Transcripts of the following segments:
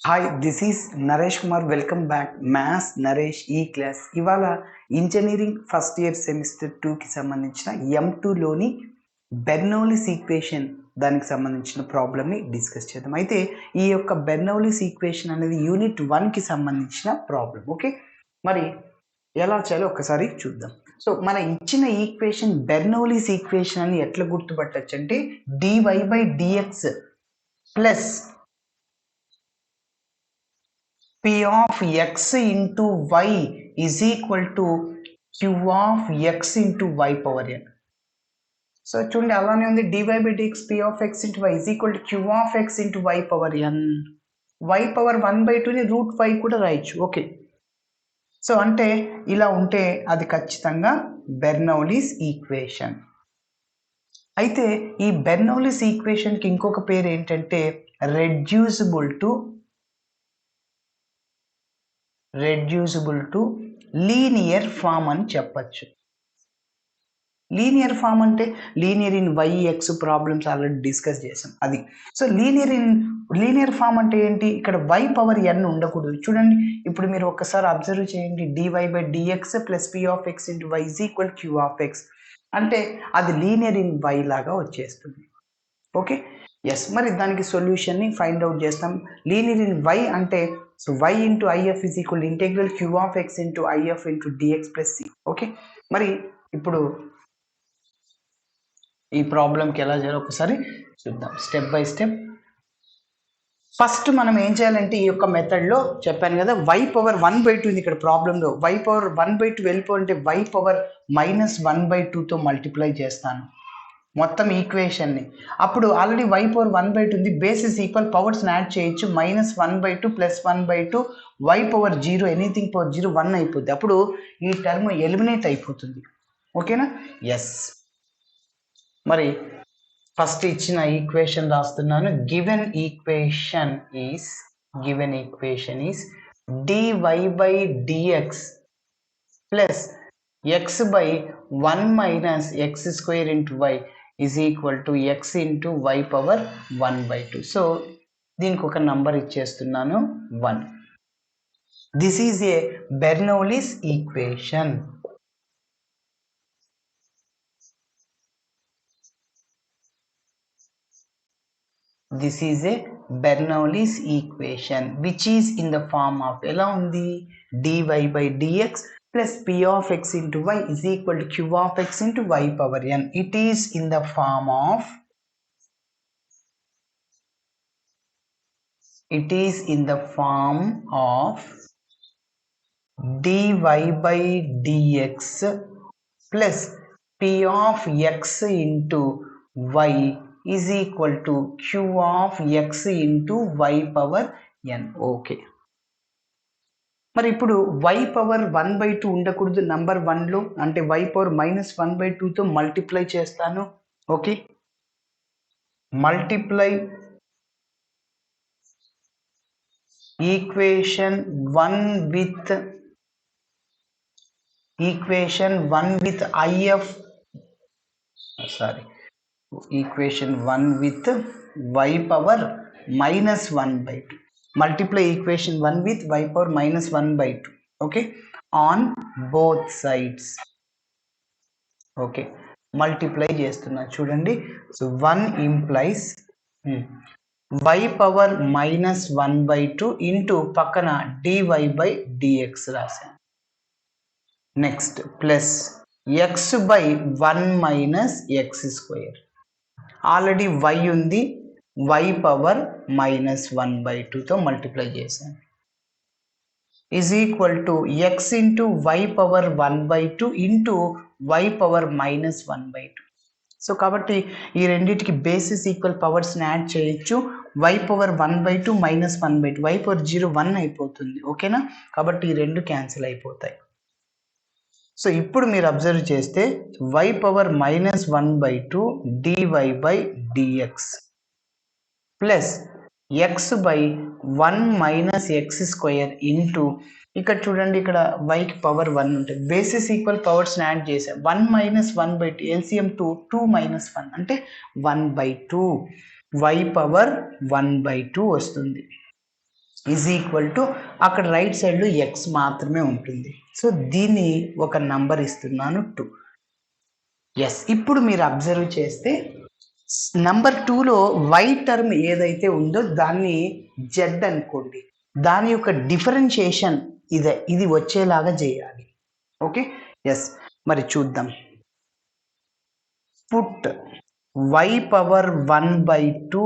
Hi, this is Naresh Kumar. Welcome back maths Naresh ఈ class. ఇవాళ engineering first year semester 2కి సంబంధించిన M2లోని బెర్నౌలీస్ ఈక్వేషన్ దానికి సంబంధించిన ప్రాబ్లమ్ని డిస్కస్ చేద్దాం. అయితే ఈ యొక్క బెర్నౌలీస్ ఈక్వేషన్ అనేది యూనిట్ 1కి సంబంధించిన ప్రాబ్లం. ఓకే, మరి ఎలా చేయాలో ఒకసారి చూద్దాం. సో మన ఇచ్చిన ఈక్వేషన్ బెర్నౌలీస్ ఈక్వేషన్ అని ఎట్లా గుర్తుపట్టచ్చు అంటే dy/dx plus P of x into y is equal to Q of x into y power n. So చూడండి అలానే ఉంది, dy/dx P of x into y is equal to Q of x into y power n. y power 1/2ని √y కూడా రాయొచ్చు. Okay, so అంటే ఇలా ఉంటే అది ఖచ్చితంగా బెర్నౌలీస్ ఈక్వేషన్. అయితే ఈ బెర్నౌలీస్ ఈక్వేషన్కి ఇంకొక పేరు ఏంటంటే రెడ్యూసిబుల్ టు లీనియర్ ఫామ్ అని చెప్పచ్చు. లీనియర్ ఫామ్ అంటే linear in y/x problems already discuss చేసాం అది. సో లీనియర్ ఫామ్ అంటే ఏంటి, ఇక్కడ y పవర్ n ఉండకూడదు. చూడండి ఇప్పుడు మీరు ఒక్కసారి అబ్జర్వ్ చేయండి, dy/dx plus p of x into y is equal to q of x అంటే అది లీనియర్ ఇన్ y లాగా వచ్చేస్తుంది. Okay, yes. మరి దానికి సొల్యూషన్ని ఫైండ్ అవుట్ చేస్తాం. లీనియర్ ఇన్ y అంటే so y into if is equal to integral q of x into if into dx plus c. Okay, మరి ఇప్పుడు ఈ ప్రాబ్లంకి ఎలా చేయాలో ఒకసారి చూద్దాం స్టెప్ బై స్టెప్. ఫస్ట్ మనం ఏం చేయాలంటే ఈ యొక్క మెథడ్లో చెప్పాను కదా, y పవర్ 1/2 ఉంది ఇక్కడ ప్రాబ్లంలో. y పవర్ 1/2 వెళ్ళిపోవాలంటే y పవర్ -1/2తో మల్టిప్లై చేస్తాను మొత్తం ఈక్వేషన్ని. అప్పుడు ఆల్రెడీ y పవర్ 1/2 ఉంది, బేసిస్ ఈక్వల్ పవర్స్ని యాడ్ చేయొచ్చు. -1/2 plus 1/2 y power 0 anything power 0 1 అయిపోద్ది. అప్పుడు ఈ టర్మ్ ఎలిమినేట్ అయిపోతుంది. ఓకేనా, ఎస్. మరి ఫస్ట్ ఇచ్చిన ఈక్వేషన్ రాస్తున్నాను. Given equation is dy/dx plus x/1 minus x² into y is equal to x into y power 1/2. So దీనికి ఒక నంబర్ ఇచ్చేస్తున్నాను 1. This is A Bernoulli's equation. This is a Bernoulli's equation which is in the form of ఎలా ఉంది, dy/dx plus p of x into y is equal to q of x into y power n. It is in the form of dy/dx plus p of x into y is equal to q of x into y power n. Okay, మరి ఇప్పుడు y power 1/2 ఉండకూడదు number 1లో, అంటే y power -1/2తో multiply చేస్తాను. Okay, multiply equation 1 with equation 1 with y power -1/2. Multiply equation 1 with y power -1/2. Okay, on both sides. Okay, multiply చేస్తున్నా చూడండి. So 1 implies y power -1/2 into పక్కన dy/dx రాశాను. Next plus x/1 minus x². Already y ఉంది, y power -1/2తో multiply చేశాను is equal to x into y power 1/2 into y power -1/2. So కాబట్టి ఈ రెండింటికి బేసిస్ ఈక్వల్ పవర్స్ని యాడ్ చేయొచ్చు. y పవర్ 1/2 -1/2, y పవర్ 0 1 అయిపోతుంది. ఓకేనా, కాబట్టి ఈ రెండు క్యాన్సిల్ అయిపోతాయి. సో ఇప్పుడు మీరు అబ్జర్వ్ చేస్తే y power -1/2 dy/dx plus x/1 minus x² into ఇక్కడ చూడండి, ఇక్కడ yకి పవర్ 1 ఉంటుంది, బేసిస్ ఈక్వల్ పవర్స్ని యాడ్ చేసాం. 1 - 1/2 LCM 2 - 1 అంటే 1/2, y పవర్ 1/2 వస్తుంది. ఈజ్ ఈక్వల్ టు అక్కడ రైట్ సైడ్లో ఎక్స్ మాత్రమే ఉంటుంది. సో దీన్ని ఒక నంబర్ ఇస్తున్నాను 2. ఎస్, ఇప్పుడు మీరు అబ్జర్వ్ చేస్తే నంబర్ 2లో వై టర్మ్ ఏదైతే ఉందో దాన్ని జెడ్ అనుకోండి. దాని యొక్క డిఫరెన్షియేషన్ ఇది వచ్చేలాగా చేయాలి. ఓకే, ఎస్, మరి చూద్దాం. Put y power 1/2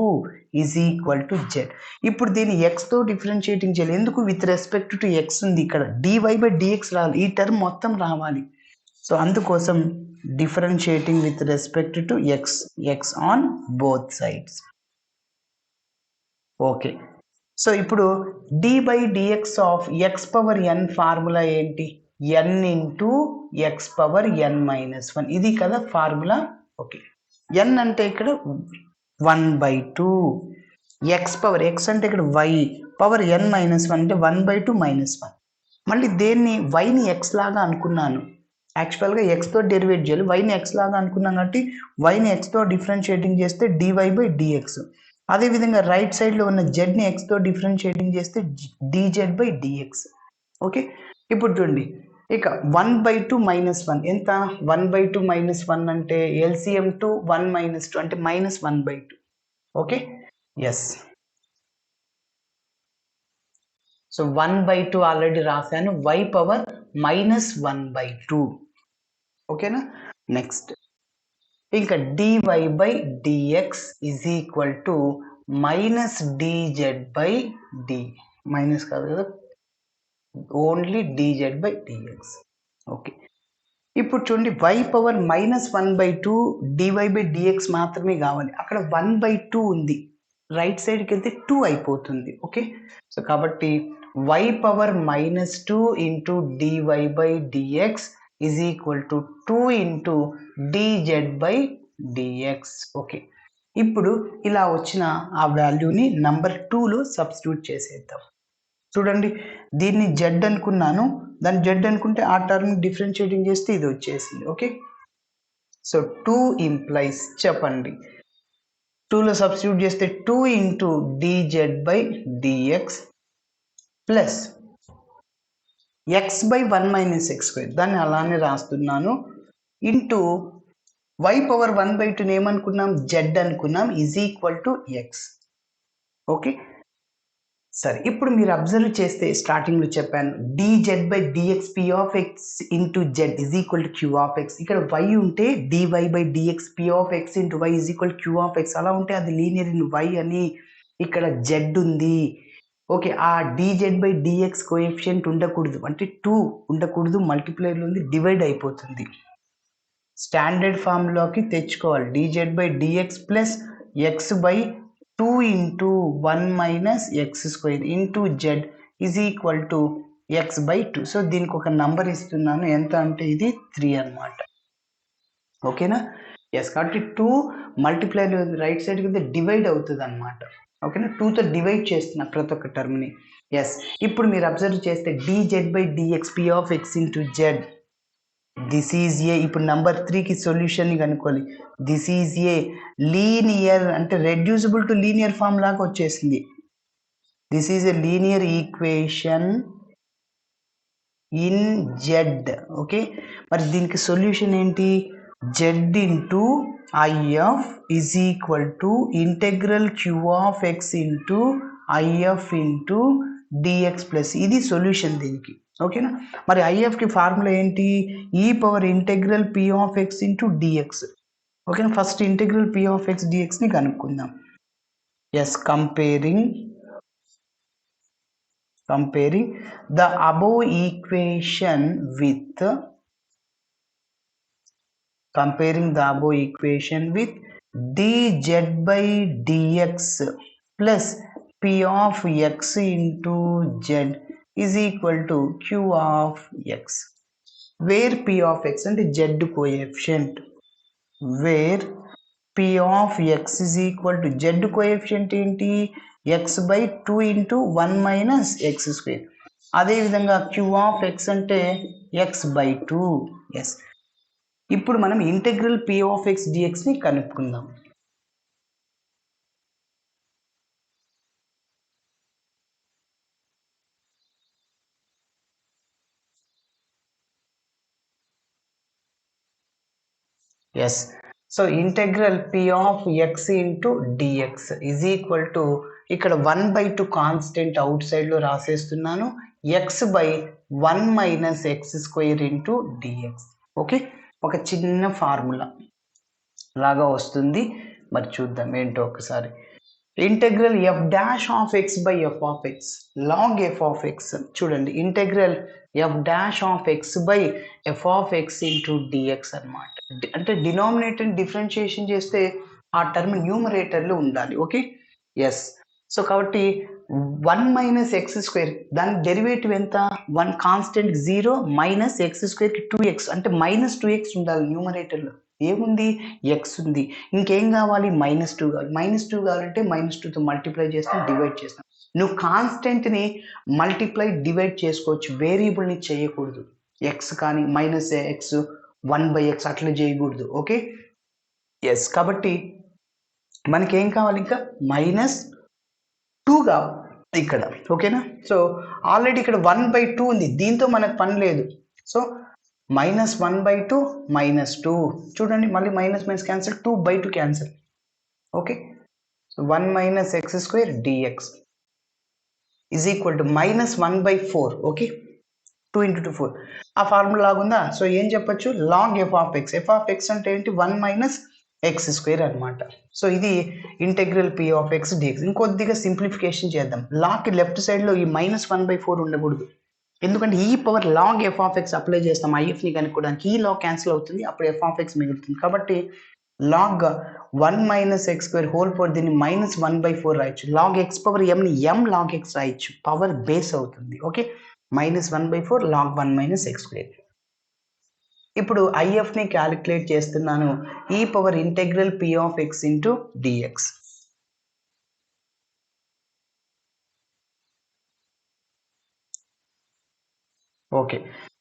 is equal to Z. ఇప్పుడు దీన్ని ఎక్స్తో డిఫరెన్షియేటింగ్ చేయాలి. ఎందుకు? విత్ రెస్పెక్ట్ టు ఎక్స్ ఉంది ఇక్కడ, dy/dx రావాలి, ఈ టర్మ్ మొత్తం రావాలి. సో అందుకోసం differentiating with respect to X on both sides. Okay, so ఇప్పుడు d/dx of X power n formula ఏంటి? n into X power n-1, ఇది కదా ఫార్ములా. ఓకే, n అంటే ఇక్కడ 1/2, ఎక్స్ పవర్ ఎక్స్ అంటే ఇక్కడ y పవర్ n-1 అంటే 1/2 -1. మళ్ళీ దేన్ని వైని ఎక్స్ లాగా అనుకున్నాను, యాక్చువల్గా ఎక్స్తో డెరివేట్ చేయాలి, వైని ఎక్స్ లాగా అనుకున్నాను కాబట్టి వైని ఎక్స్తో డిఫరెన్షియేటింగ్ చేస్తే dy/dx. అదేవిధంగా రైట్ సైడ్లో ఉన్న జెడ్ని ఎక్స్తో డిఫరెన్షియేటింగ్ చేస్తే dz/dx. ఓకే, ఇప్పుడు చూడండి, ఇక 1/2 -1 ఎంత? 1/2 -1 అంటే LCM 2 1 - 2 అంటే -1/2. ఓకే, ఎస్, సో 1/2 ఆల్రెడీ రాశాను, y పవర్ -1/2. ఓకేనా? నెక్స్ట్ ఇంకా dy/dx is equal to -dz/d, minus కాదు కదా, ఓన్లీ dz/dx. ఓకే, ఇప్పుడు చూడండి, y పవర్ -1/2 dy/dx మాత్రమే కావాలి. అక్కడ 1/2 ఉంది, రైట్ సైడ్కి వెళ్తే 2 అయిపోతుంది. ఓకే, సో కాబట్టి y power -2 into dy/dx is equal to 2 into dz/dx. Okay, ఇప్పుడు ఇలా వచ్చిన ఆ వాల్యూని నంబర్ 2లో సబ్స్టిట్యూట్ చేసేద్దాం. చూడండి, దీన్ని జెడ్ అనుకున్నాను, దాన్ని జెడ్ అనుకుంటే ఆ టర్మ్ డిఫరెన్షియేటింగ్ చేస్తే ఇది వచ్చేసింది. ఓకే, సో 2 ఇంప్లైస్, చెప్పండి, 2లో సబ్స్టిట్యూట్ చేస్తే 2 into dz/dx plus x/1 - x², దాన్ని అలానే రాస్తున్నాను, ఇంటూ y పవర్ 1/2 ఏమనుకున్నాం? జెడ్ అనుకున్నాం, is equal to x. Okay, సరే, ఇప్పుడు మీరు అబ్జర్వ్ చేస్తే స్టార్టింగ్లో చెప్పాను dz/dx p of X into z is equal to q of x. ఇక్కడ y ఉంటే dy/dx p of X into y is equal q of x, అలా ఉంటే అది లీనియర్ ఇన్ y అని. ఇక్కడ జెడ్ ఉంది. ఓకే, ఆ dz/dx కోఎఫిషియంట్ ఉండకూడదు, అంటే 2 ఉండకూడదు, మల్టిప్లైర్లో ఉంది, డివైడ్ అయిపోతుంది. స్టాండర్డ్ ఫామ్లోకి తెచ్చుకోవాలి, dz/dx plus x/2 into 1 - x² into z is equal to x/2. So దీనికి ఒక నంబర్ ఇస్తున్నాను, ఎంత అంటే ఇది 3 అనమాట. ఓకేనా? ఎస్, కాబట్టి 2 మల్టిప్లై రైట్ సైడ్కి వెళ్తే డివైడ్ అవుతుంది అనమాట. ఓకేనా? 2తో డివైడ్ చేస్తున్నా ప్రతి ఒక్క టర్మ్ని. ఎస్, ఇప్పుడు మీరు అబ్జర్వ్ చేస్తే dz/dx p of x into z, this is a. ఇప్పుడు నంబర్ 3కి సొల్యూషన్ని కనుక్కోవాలి. దిస్ ఈజ్ ఏ లీనియర్, అంటే రెడ్యూసిబుల్ టు లీనియర్ ఫామ్ లాగా వచ్చేసింది. This is a linear equation in z. Okay, మరి దీనికి సొల్యూషన్ ఏంటి? Z into IF is equal to integral q of X into IF into dx plus, ఇది solution దీనికి. ఓకేనా? మరి ఐఎఫ్కి ఫార్ములా ఏంటి? ఈ power integral P of X into dx. ఓకేనా? First integral P of X డిఎక్స్ని కనుక్కుందాం. Yes, comparing the above equation with dz/dx plus p of x into z is equal to q of x, where p of x and z coefficient, where p of x is equal to z coefficient ఏంటి? x/2 into 1 - x². అదేవిధంగా q of X అంటే x/2. Yes, ఇప్పుడు మనం integral p of X డిఎక్స్ని కనుక్కుందాం. Yes. So integral p of x into DX is equal to ఇక్కడ 1/2 constant అవుట్ సైడ్లో రాసేస్తున్నాను, x by 1 minus X square into DX. Okay, ఒక చిన్న ఫార్ములా లాగా వస్తుంది. మరి చూద్దాం ఏంటో ఒకసారి. Integral F dash of X by F of X log F of X. చూడండి, integral F dash of X by F of X into dx అనమాట. అంటే డినామినేటర్ డిఫరెన్షియేషన్ చేస్తే ఆ టర్మ్ న్యూమరేటర్లో ఉండాలి. Okay, yes. సో కాబట్టి 1 మైనస్ ఎక్స్ స్క్వేర్, దాని derivative ఎంత? 1 కాన్స్టెంట్ 0 మైనస్ ఎక్స్ స్క్వేర్కి 2x, అంటే మైనస్ 2x ఉండాలి న్యూమరేటర్లో. ఏముంది? ఎక్స్ ఉంది. ఇంకేం కావాలి? -2 కావాలి. -2 కావాలంటే -2తో మల్టిప్లై చేస్తాం, డివైడ్ చేస్తాం. నువ్వు కాన్స్టెంట్ని మల్టిప్లై డివైడ్ చేసుకోవచ్చు, వేరియబుల్ని చేయకూడదు. ఎక్స్ కానీ -x 1/x అట్లా చేయకూడదు. Okay, yes. కాబట్టి మనకేం కావాలి? ఇంకా -2 కావాలి ఇక్కడ. ఓకేనా? సో ఆల్రెడీ ఇక్కడ 1/2 ఉంది, దీంతో మనకు పని లేదు. సో -1/2 -2. చూడండి, మళ్ళీ minus minus cancel, 2/2 cancel. Okay, so 1 minus X square dx is equal to -1/4. Okay, 2 × 2 4. ఆ ఫార్ములా లాగుందా? సో ఏం చెప్పొచ్చు? Log F of x. F of X అంటే ఏంటి? 1 మైనస్ ఎక్స్ స్క్వేర్ అనమాట. సో ఇది integral p of x dx. ఇంకొద్దిగా simplification చేద్దాం. లాగ్కి లెఫ్ట్ సైడ్లో ఈ -1/4 ఉండకూడదు, ఎందుకంటే ఈ power log F of x apply చేస్తాం ఐఎఫ్ని కనుక్కోవడానికి. ఈ లాగ్ క్యాన్సిల్ అవుతుంది, అప్పుడు ఎఫ్ ఆఫ్ ఎక్స్ మిగులుతుంది. కాబట్టి log 1 minus X square whole power, దీన్ని -1/4 రాయొచ్చు. లాగ్ ఎక్స్ పవర్ ఎంని m లాగ్ ఎక్స్ రాయొచ్చు, పవర్ బేస్ అవుతుంది. Okay, -1/4 log 1 minus X square. ఇప్పుడు ఐఎఫ్ని క్యాలిక్యులేట్ చేస్తున్నాను, ఈ power integral p of X into DX. Okay,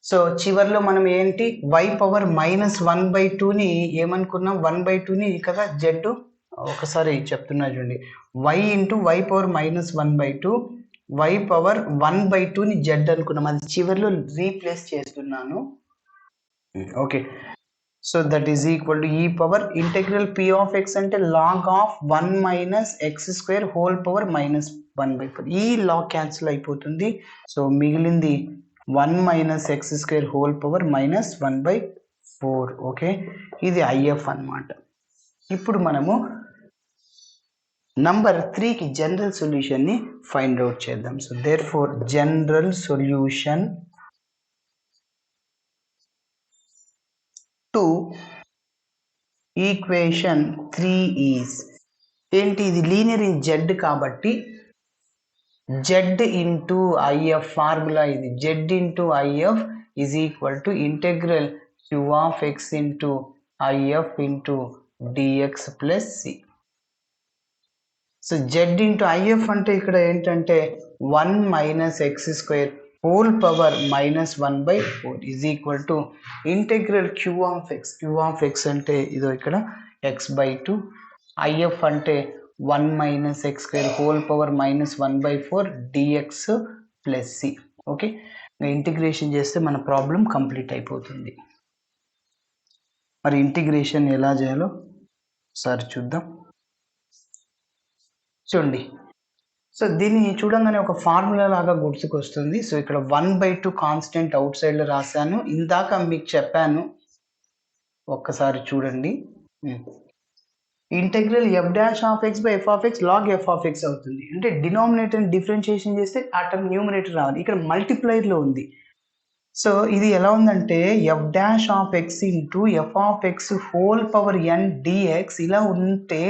so చివర్లో మనం ఏంటి? y పవర్ -1/2ని ఏమనుకున్నాం? 1/2ని కదా జెడ్. ఒకసారి చెప్తున్నా చూడండి, y into y power -1/2, y power 1/2ని జెడ్ అనుకున్నాం. అది చివర్లో రీప్లేస్ చేస్తున్నాను. Okay, so that is equal to ఈ power integral p of X అంటే log of 1 minus X square whole power -1/4. ఈ లాగ్ క్యాన్సిల్ అయిపోతుంది. సో మిగిలింది 1 minus X square whole power -1/4. Okay, ఇది ఐఎఫ్ అన్నమాట. ఇప్పుడు మనము నంబర్ 3కి జనరల్ సొల్యూషన్ని ఫైండ్ అవుట్ చేద్దాం. So therefore general solution to equation 3 is ఏంటి? ఇది లీనియర్ ఇన్ జెడ్ కాబట్టి జెడ్ ఇంటూ ఐఎఫ్ ఫార్ములా ఇది. Z into IF is equal to integral q of X into IF into dx plus c. So z into IF అంటే ఇక్కడ ఏంటంటే 1 minus X square whole power -1/4 is equal to integral q of x. Q of X అంటే ఇదో ఇక్కడ x/2, IF అంటే 1 minus X square whole power -1/4 dx plus c. Okay, integration చేస్తే మన problem complete అయిపోతుంది. మరి ఇంటిగ్రేషన్ ఎలా చేయాలో ఒకసారి చూద్దాం. చూడండి, సో దీన్ని చూడంగానే ఒక ఫార్ములా లాగా గుర్తుకొస్తుంది. సో ఇక్కడ 1/2 కాన్స్టెంట్ అవుట్ సైడ్లో రాశాను, ఇందాక మీకు చెప్పాను, ఒక్కసారి చూడండి. Integral F dash of X by F of X log F of x అవుతుంది. అంటే డినామినేటర్ని డిఫరెన్షియేషన్ చేస్తే ఆ టర్మ్ న్యూమరేటర్ రావాలి. ఇక్కడ మల్టిప్లైర్లో ఉంది. సో ఇది ఎలా ఉందంటే f dash of X into f of x whole power n dx ఇలా ఉంటే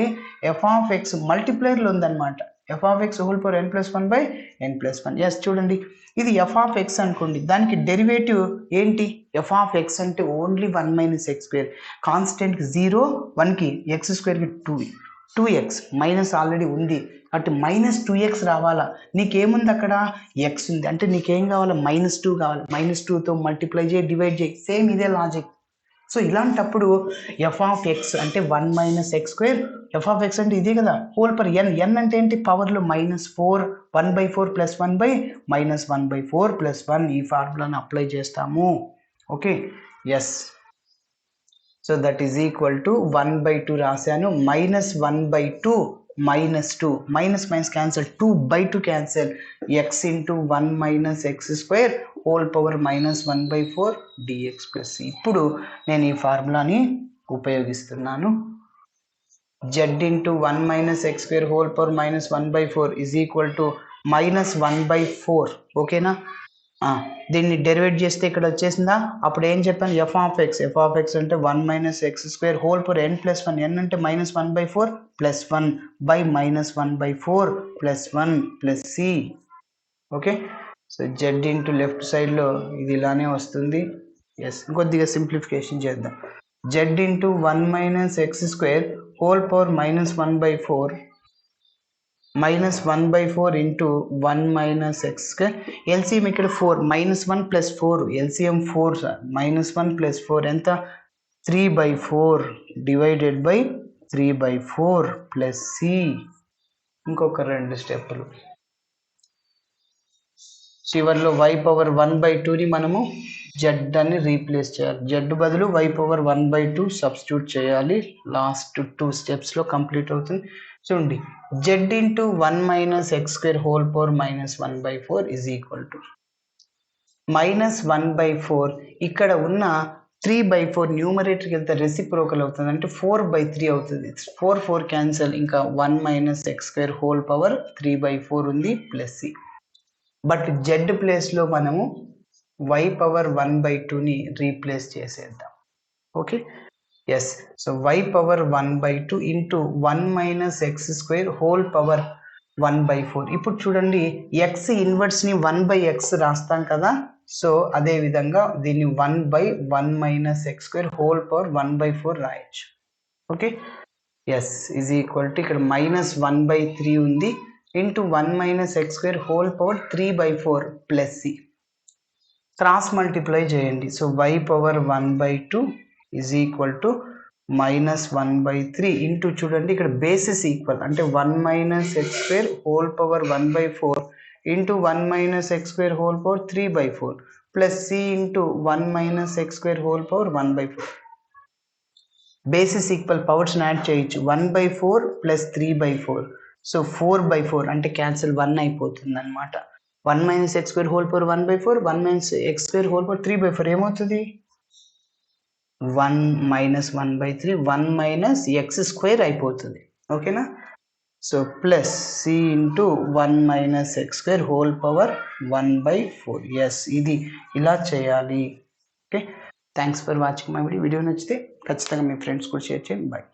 ఎఫ్ ఆఫ్ ఎక్స్ మల్టిప్లైర్లో ఉందన్నమాట. F of x whole power n+1/n+1. Yes, చూడండి, ఇది ఎఫ్ ఆఫ్ ఎక్స్ అనుకోండి, దానికి డెరివేటివ్ ఏంటి? ఎఫ్ ఆఫ్ ఎక్స్ అంటే ఓన్లీ 1 మైనస్ ఎక్స్ స్క్వేర్, కాన్స్టెంట్కి 0, 1కి ఎక్స్ స్క్వేర్కి 2x, మైనస్ ఆల్రెడీ ఉంది అటు -2x రావాలా. నీకేముంది అక్కడ? ఎక్స్ ఉంది, అంటే నీకేం కావాలా? -2 కావాలి. -2తో మల్టిప్లై చేయి, డివైడ్ చేయి, సేమ్ ఇదే లాజిక్. సో ఇలాంటప్పుడు ఎఫ్ ఆఫ్ ఎక్స్ అంటే 1 minus X square, F of X అంటే ఇదే కదా హోల్ పవర్ n అంటే ఏంటి? పవర్లో -4, 1/4 + 1/-1/4 + 1 ఈ ఫార్ములాను అప్లై చేస్తాము. Okay, yes. So that is equal to 1/2 రాశాను, -1/2 -2 minus minus cancel, 2/2 cancel, x into 1 minus X square whole power -1/4 dx plus. ఇప్పుడు నేను ఈ ఫార్ములాని ఉపయోగిస్తున్నాను. z into 1 minus X square whole power -1/4 is equal to -1/4. ఓకేనా? దీన్ని డెరివేట్ చేస్తే ఇక్కడ వచ్చేసిందా? అప్పుడు ఏం చెప్పాను? ఎఫ్ ఆఫ్ ఎక్స్ అంటే 1 minus X square whole power n+1, n అంటే -1/4 plus 1 by -1/4 plus 1 plus c. Okay, so z into left సైడ్లో ఇది ఇలానే వస్తుంది. ఎస్, కొద్దిగా సింప్లిఫికేషన్ చేద్దాం. Z into 1 minus X square whole power -1/4 -1/4 into 1 minus X square. LCM ఇక్కడ 4, -1 plus 4, LCM 4 sir. -1 plus 4 ఎంత? 3/4 divided by 3/4 plus C. ఇంకొక 2 స్టెప్పులు. చివరిలో y పవర్ 1/2ని మనము జెడ్ అని రీప్లేస్ చేయాలి. జెడ్ బదులు y పవర్ 1/2 సబ్స్టిట్యూట్ చేయాలి. లాస్ట్ 2 స్టెప్స్లో కంప్లీట్ అవుతుంది. చూడండి, Z into 1 minus X square whole power -1/4 is equal to -1/4. ఇక్కడ ఉన్న 3/4 న్యూమరేటర్కి వెళ్తే రెసిప్రోకల్ అవుతుంది, అంటే 4/3 అవుతుంది. 4 క్యాన్సల్, ఇంకా 1 minus X square whole power 3/4 ఉంది ప్లస్ సి. బట్ జెడ్ ప్లేస్లో మనము y పవర్ 1/2ని రీప్లేస్ చేసేద్దాం. Okay, yes. So y power 1/2 into 1 minus X square whole power 1/4. ఇప్పుడు చూడండి, ఎక్స్ ఇన్వర్స్ని 1/x రాస్తాం కదా. సో అదే విధంగా దీన్ని 1/1 minus X square whole power 1/4 రాయొచ్చు. Okay, S is equal to ఇక్కడ -1/3 ఉంది into 1 minus X square whole power 3/4 plus C. Cross multiply చేయండి. So y power 1/2 is equal to -1/3 into, చూడండి ఇక్కడ బేసిస్ ఈక్వల్, అంటే 1 minus X square whole power 1/4 into 1 minus X square whole power 3/4 plus C into 1 minus X square whole power 1/4. Basis equal, పవర్స్ని add చేయొచ్చు. 1/4 plus 3/4, so 4/4 అంటే cancel, 1 అయిపోతుంది అనమాట. 1 minus X square whole power 1/4, 1 minus X square whole power 3/4 ఏమవుతుంది? 1 minus 1/3, 1 minus X square అయిపోతుంది. ఓకేనా? So plus C into 1 minus X square whole power 1/4. Yes, ఇది ఇలా చేయాలి. Okay, thanks for watching my video. Video నచ్చితే ఖచ్చితంగా మీ friends కూడా షేర్ చేయండి. బాయ్.